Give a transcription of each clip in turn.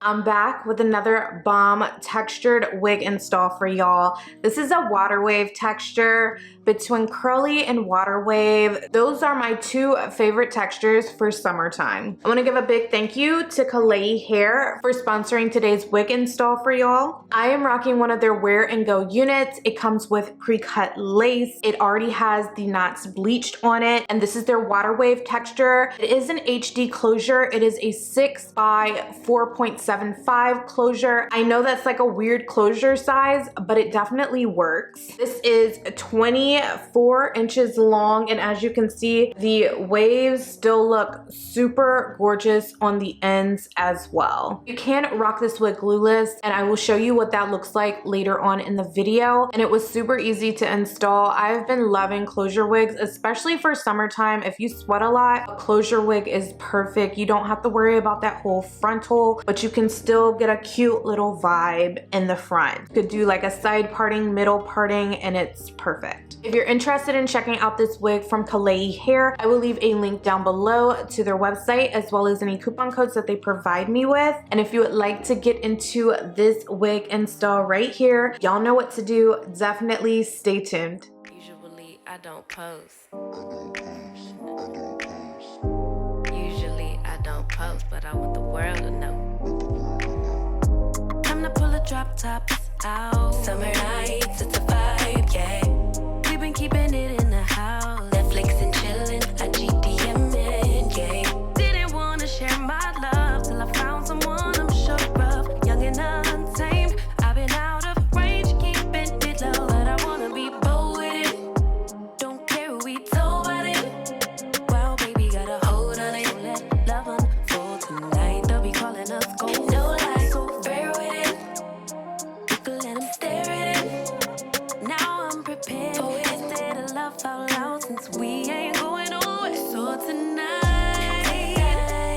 I'm back with another bomb textured wig install for y'all. This is a water wave texture between curly and water wave. Those are my two favorite textures for summertime. I want to give a big thank you to Klaiyi hair for sponsoring today's wig install for y'all. I am rocking one of their wear and go units. It comes with pre-cut lace. It already has the knots bleached on it, and this is their water wave texture. It is an HD closure. It is a 6 by 4.75 closure. I know that's like a weird closure size, but it definitely works. This is 24 inches long, and as you can see, the waves still look super gorgeous on the ends as well. You can rock this wig glueless, and I will show you what that looks like later on in the video. And it was super easy to install. I've been loving closure wigs, especially for summertime. If you sweat a lot, a closure wig is perfect. You don't have to worry about that whole frontal, but you can still get a cute little vibe in the front. You could do like a side parting, middle parting, and it's perfect. If you're interested in checking out this wig from Klaiyi hair, I will leave a link down below to their website as well as any coupon codes that they provide me with. And if you would like to get into this wig install right here, y'all know what to do. Definitely stay tuned. Usually I don't post. Usually I don't post, but I want the world to know. Time to pull the drop tops out. Summer nights, it's a vibe, yeah. We've been keeping it in the house. Netflix and chilling, I GDMing, yeah. Didn't wanna share my love till I found someone I'm sure of. Young and untamed, I've been out of range, keeping it low. But I wanna be bold with it. Don't care who we told about it. Wow, baby, got a hold on it. Let love unfold tonight. They'll be calling us gold. No lies, so fair with it. You can let them stare at it. Now I'm prepared. Oh, instead of love out loud, since we ain't going nowhere. So tonight,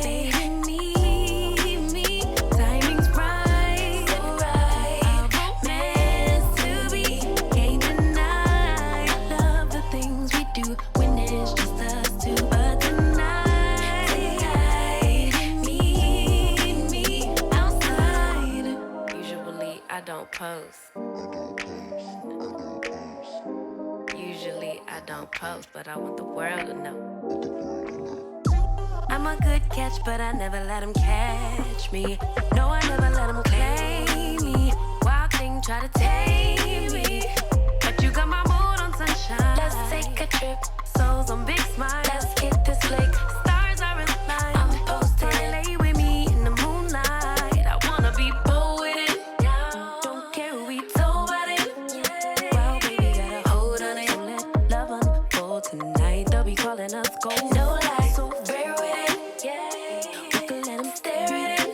baby, meet me. Timing's right, so right. Our romance to be can't deny. Love the things we do when it's just us two. But tonight, meet me outside. Usually I don't post. Usually I don't post, but I want the world to know. I'm a good catch, but I never let them catch me. No, I never let them claim me. Wild thing try to tame me, but you got my mood on sunshine. Let's take a trip, souls on big smile. Let's hit this lake, stars are in line. I'm posted, lay with me in the moonlight. I wanna be bold with it. Don't care who we told about it. Wow, baby, got a hold on it. Let love unfold tonight. They'll be calling us gold. No lies, so rare with it. You can let them stare at it.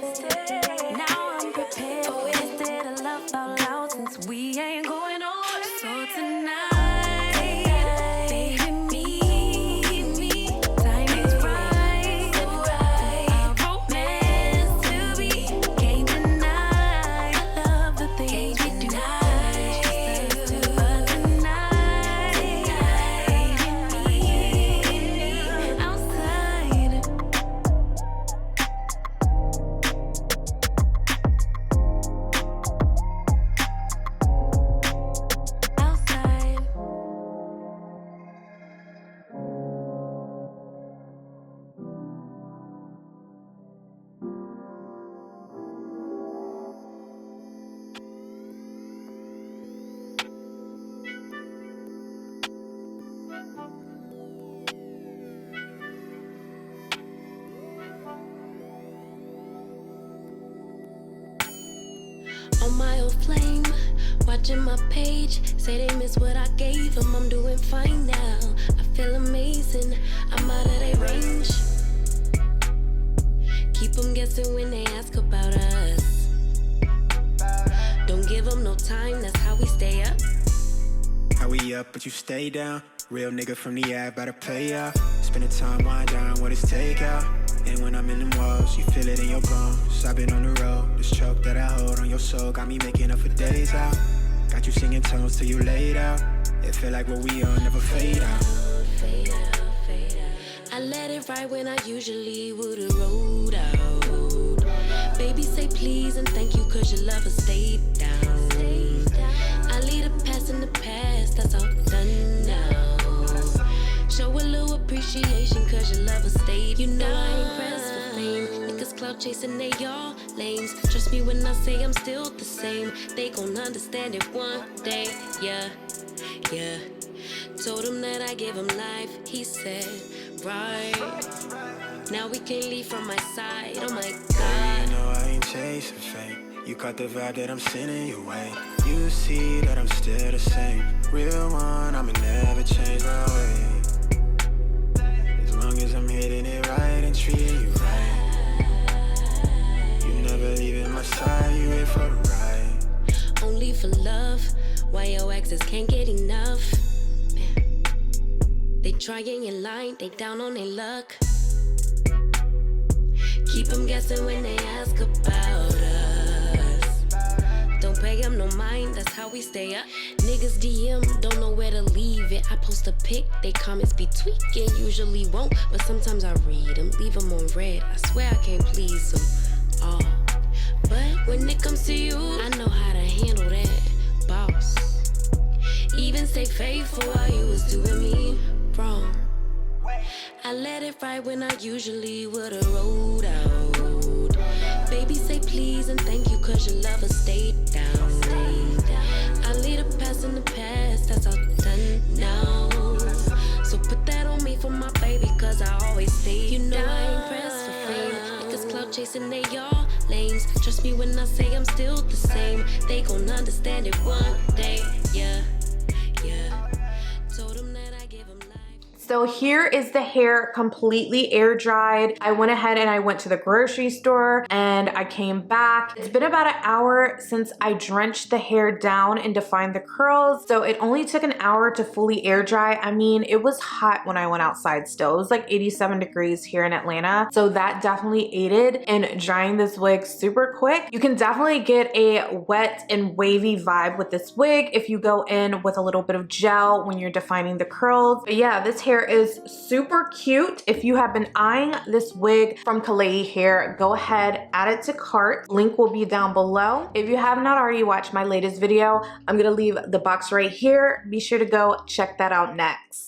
Now I'm prepared. Oh, instead of love out loud, since we ain't going nowhere. So tonight, baby, meet me. Timing's right, so right. Our romance to be can't deny. Love the things we do. But tonight, meet me outside. Outside. On my old flame, watching my page, say they miss what I gave them. I'm doing fine now, I feel amazing. I'm out of their range. Keep them guessing when they ask about us. Don't give them no time, that's how we stay up. How we up, but you stay down. Real nigga from the app, better play out. Spending time, wind down, what is takeout. And when I'm in them walls, you feel it in your bones. I've been on the road, this choke that I hold on your soul got me making up for days out. Got you singing tones till you laid out. It feel like what we on never fade out. Fade out, fade out. I let it ride when I usually would've rolled out. Baby, say please and thank you, cause your lover stayed down. I leave the past in the past, that's all done now. Show a little appreciation, cause your lover stayed. You know I ain't pressed for fame. Niggas clout chasing, they all lames. Trust me when I say I'm still the same. They gon' understand it one day, yeah, yeah. Told him that I give him life, he said, right. Now we can't leave from my side, oh my God. You know I ain't chasing fame. You caught the vibe that I'm sending your way. You see that I'm still the same. Real one, I'ma never change my way. As long as I'm hitting it right and treating you right. You never leaving my side, you here for the ride. Only for love, why your exes can't get enough? Man. They trying in line, they down on their luck. Keep them guessing when they ask about us. Don't pay them no mind, that's how we stay up. Niggas DM, don't know where to leave it. I post a pic, they comments be tweaking. Usually won't, but sometimes I read them. Leave them on red, I swear I can't please them all. But when it comes to you, I know how to handle that, boss. Even stay faithful while you was doing me wrong. I let it ride when I usually would've rolled out. Baby, say please and thank you, cause your lover stayed down. I leave the past in the past, that's all done now. So put that on me for my baby, cause I always stay down. You know I ain't pressed for fame. Niggas clout chasing, they all lames. Trust me when I say I'm still the same. They gon' understand it one day, yeah, yeah. Told them that I give them life. So here is the hair completely air dried. I went ahead and I went to the grocery store and I came back. It's been about an hour since I drenched the hair down and defined the curls. So it only took an hour to fully air dry. I mean, it was hot when I went outside still. It was like 87 degrees here in Atlanta. So that definitely aided in drying this wig super quick. You can definitely get a wet and wavy vibe with this wig if you go in with a little bit of gel when you're defining the curls. But yeah, this hair is super cute. If you have been eyeing this wig from Klaiyi hair, go ahead, add it to cart. Link will be down below. If you have not already watched my latest video, I'm gonna leave the box right here. Be sure to go check that out next.